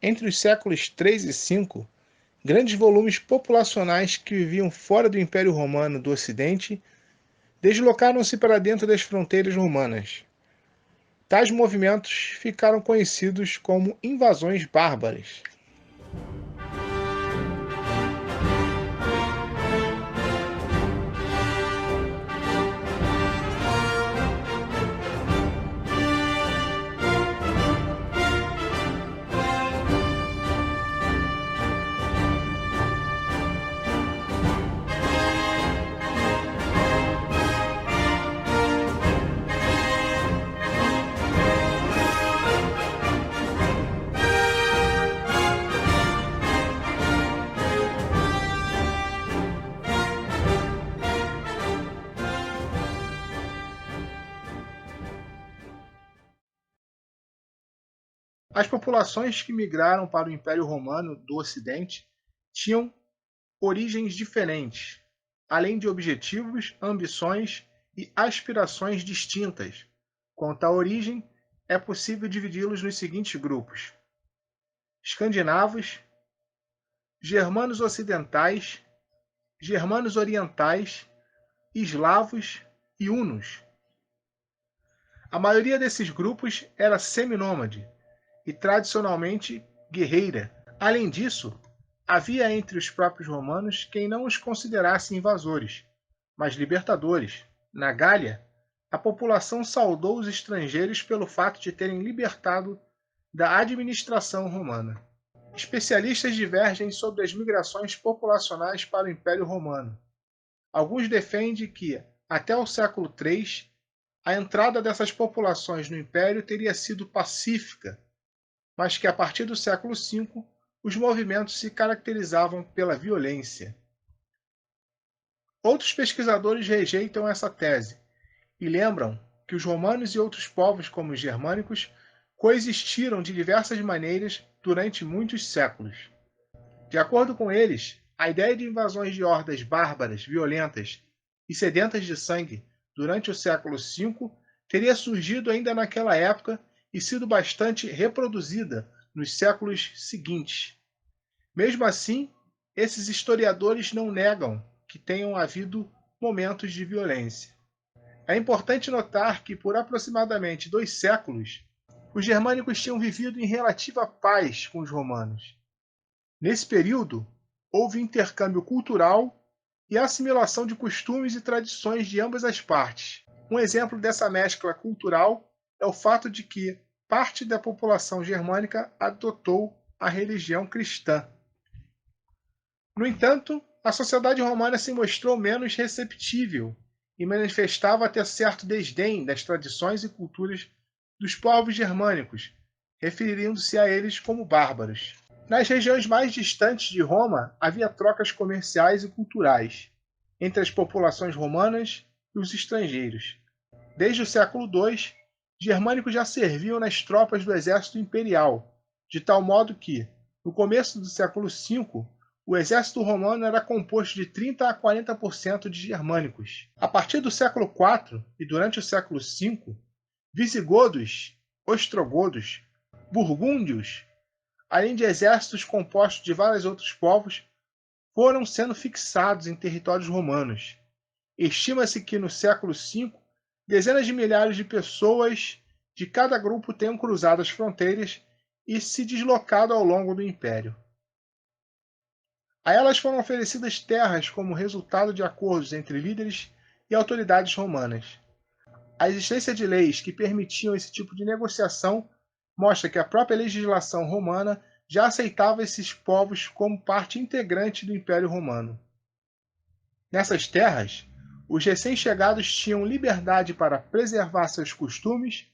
Entre os séculos 3 e 5, grandes volumes populacionais que viviam fora do Império Romano do Ocidente deslocaram-se para dentro das fronteiras romanas. Tais movimentos ficaram conhecidos como invasões bárbaras. As populações que migraram para o Império Romano do Ocidente tinham origens diferentes, além de objetivos, ambições e aspirações distintas. Quanto à origem, é possível dividi-los nos seguintes grupos: escandinavos, germanos ocidentais, germanos orientais, eslavos e hunos. A maioria desses grupos era seminômade e tradicionalmente guerreira. Além disso, havia entre os próprios romanos quem não os considerasse invasores, mas libertadores. Na Gália, a população saudou os estrangeiros pelo fato de terem libertado da administração romana. Especialistas divergem sobre as migrações populacionais para o Império Romano. Alguns defendem que, até o século III, a entrada dessas populações no Império teria sido pacífica, mas que a partir do século V os movimentos se caracterizavam pela violência. Outros pesquisadores rejeitam essa tese e lembram que os romanos e outros povos, como os germânicos, coexistiram de diversas maneiras durante muitos séculos. De acordo com eles, a ideia de invasões de hordas bárbaras, violentas e sedentas de sangue durante o século V teria surgido ainda naquela época e sido bastante reproduzida nos séculos seguintes. Mesmo assim, esses historiadores não negam que tenham havido momentos de violência. É importante notar que, por aproximadamente 2 séculos, os germânicos tinham vivido em relativa paz com os romanos. Nesse período, houve intercâmbio cultural e assimilação de costumes e tradições de ambas as partes. Um exemplo dessa mescla cultural é o fato de que parte da população germânica adotou a religião cristã. No entanto, a sociedade romana se mostrou menos receptível e manifestava até certo desdém das tradições e culturas dos povos germânicos, referindo-se a eles como bárbaros. Nas regiões mais distantes de Roma, havia trocas comerciais e culturais entre as populações romanas e os estrangeiros. Desde o século II, germânicos já serviam nas tropas do exército imperial, de tal modo que, no começo do século V, o exército romano era composto de 30 a 40% de germânicos. A partir do século IV e durante o século V, visigodos, ostrogodos, burgúndios, além de exércitos compostos de vários outros povos, foram sendo fixados em territórios romanos. Estima-se que no século V, dezenas de milhares de pessoas de cada grupo tenham cruzado as fronteiras e se deslocado ao longo do império. A elas foram oferecidas terras como resultado de acordos entre líderes e autoridades romanas. A existência de leis que permitiam esse tipo de negociação mostra que a própria legislação romana já aceitava esses povos como parte integrante do Império Romano. Nessas terras, os recém-chegados tinham liberdade para preservar seus costumes,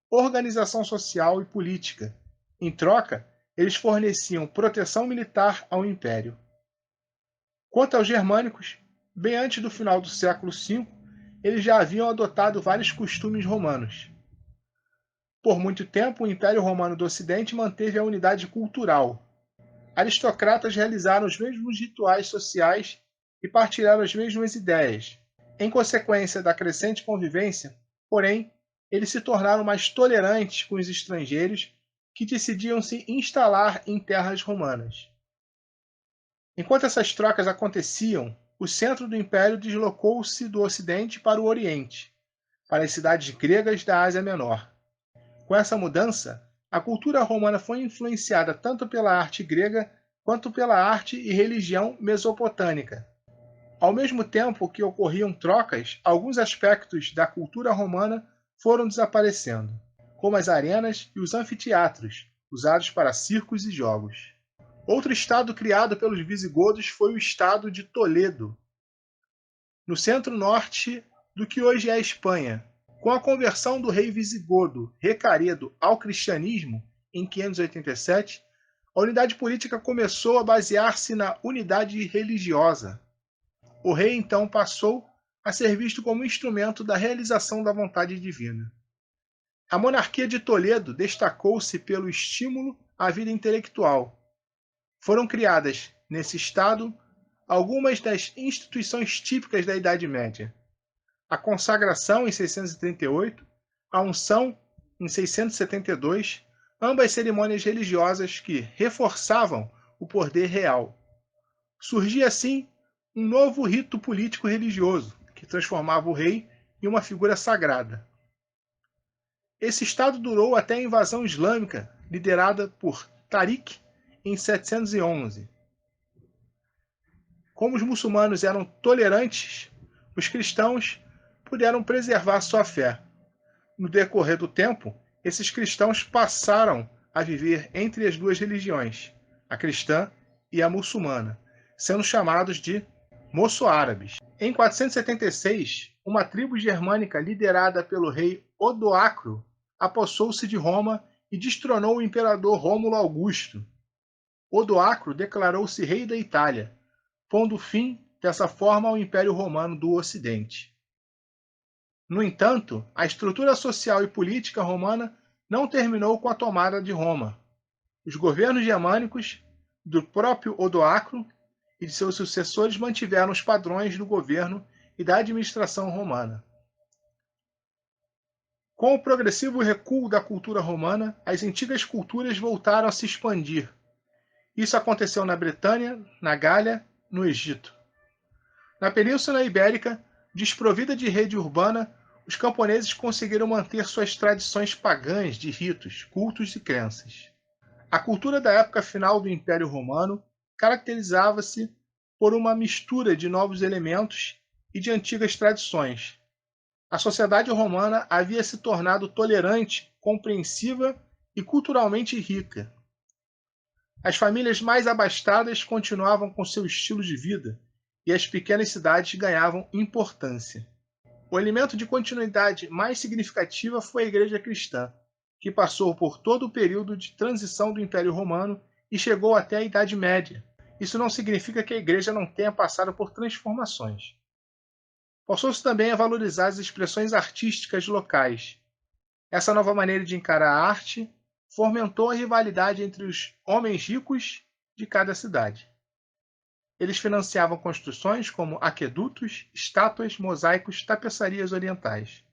organização social e política. Em troca, eles forneciam proteção militar ao Império. Quanto aos germânicos, bem antes do final do século V, eles já haviam adotado vários costumes romanos. Por muito tempo, o Império Romano do Ocidente manteve a unidade cultural. Aristocratas realizaram os mesmos rituais sociais e partilharam as mesmas ideias. Em consequência da crescente convivência, porém, eles se tornaram mais tolerantes com os estrangeiros que decidiam se instalar em terras romanas. Enquanto essas trocas aconteciam, o centro do império deslocou-se do Ocidente para o Oriente, para as cidades gregas da Ásia Menor. Com essa mudança, a cultura romana foi influenciada tanto pela arte grega quanto pela arte e religião mesopotâmica. Ao mesmo tempo que ocorriam trocas, alguns aspectos da cultura romana foram desaparecendo, como as arenas e os anfiteatros, usados para circos e jogos. Outro estado criado pelos visigodos foi o estado de Toledo, no centro-norte do que hoje é a Espanha. Com a conversão do rei visigodo Recaredo ao cristianismo, em 587, a unidade política começou a basear-se na unidade religiosa. O rei então passou a ser visto como instrumento da realização da vontade divina. A monarquia de Toledo destacou-se pelo estímulo à vida intelectual. Foram criadas, nesse estado, algumas das instituições típicas da Idade Média. A consagração em 638, a unção em 672, ambas cerimônias religiosas que reforçavam o poder real. Surgia assim um novo rito político-religioso, que transformava o rei em uma figura sagrada. Esse estado durou até a invasão islâmica, liderada por Tariq em 711. Como os muçulmanos eram tolerantes, os cristãos puderam preservar sua fé. No decorrer do tempo, esses cristãos passaram a viver entre as duas religiões, a cristã e a muçulmana, sendo chamados de moço-árabes. Em 476, uma tribo germânica liderada pelo rei Odoacro apossou-se de Roma e destronou o imperador Rômulo Augusto. Odoacro declarou-se rei da Itália, pondo fim, dessa forma, ao Império Romano do Ocidente. No entanto, a estrutura social e política romana não terminou com a tomada de Roma. Os governos germânicos, do próprio Odoacro e de seus sucessores, mantiveram os padrões do governo e da administração romana. Com o progressivo recuo da cultura romana, as antigas culturas voltaram a se expandir. Isso aconteceu na Bretanha, na Gália, no Egito. Na Península Ibérica, desprovida de rede urbana, os camponeses conseguiram manter suas tradições pagãs de ritos, cultos e crenças. A cultura da época final do Império Romano caracterizava-se por uma mistura de novos elementos e de antigas tradições. A sociedade romana havia se tornado tolerante, compreensiva e culturalmente rica. As famílias mais abastadas continuavam com seu estilo de vida e as pequenas cidades ganhavam importância. O elemento de continuidade mais significativa foi a Igreja Cristã, que passou por todo o período de transição do Império Romano e chegou até a Idade Média. Isso não significa que a Igreja não tenha passado por transformações. Passou-se também a valorizar as expressões artísticas locais. Essa nova maneira de encarar a arte fomentou a rivalidade entre os homens ricos de cada cidade. Eles financiavam construções como aquedutos, estátuas, mosaicos, tapeçarias orientais,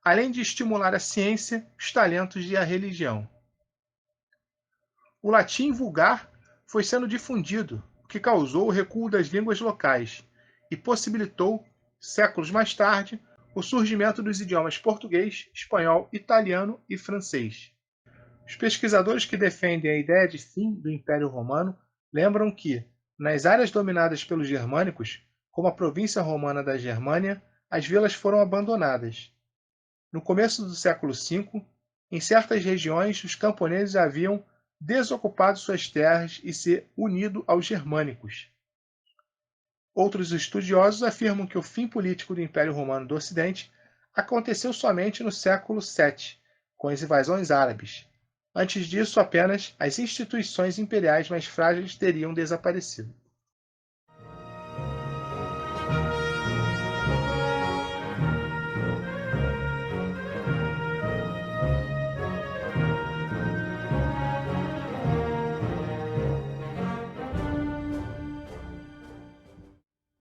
além de estimular a ciência, os talentos e a religião. O latim vulgar foi sendo difundido, o que causou o recuo das línguas locais e possibilitou, séculos mais tarde, o surgimento dos idiomas português, espanhol, italiano e francês. Os pesquisadores que defendem a ideia de fim do Império Romano lembram que, nas áreas dominadas pelos germânicos, como a província romana da Germânia, as vilas foram abandonadas. No começo do século V, em certas regiões, os camponeses haviam desocupado suas terras e se unido aos germânicos. Outros estudiosos afirmam que o fim político do Império Romano do Ocidente aconteceu somente no século VII, com as invasões árabes. Antes disso, apenas as instituições imperiais mais frágeis teriam desaparecido.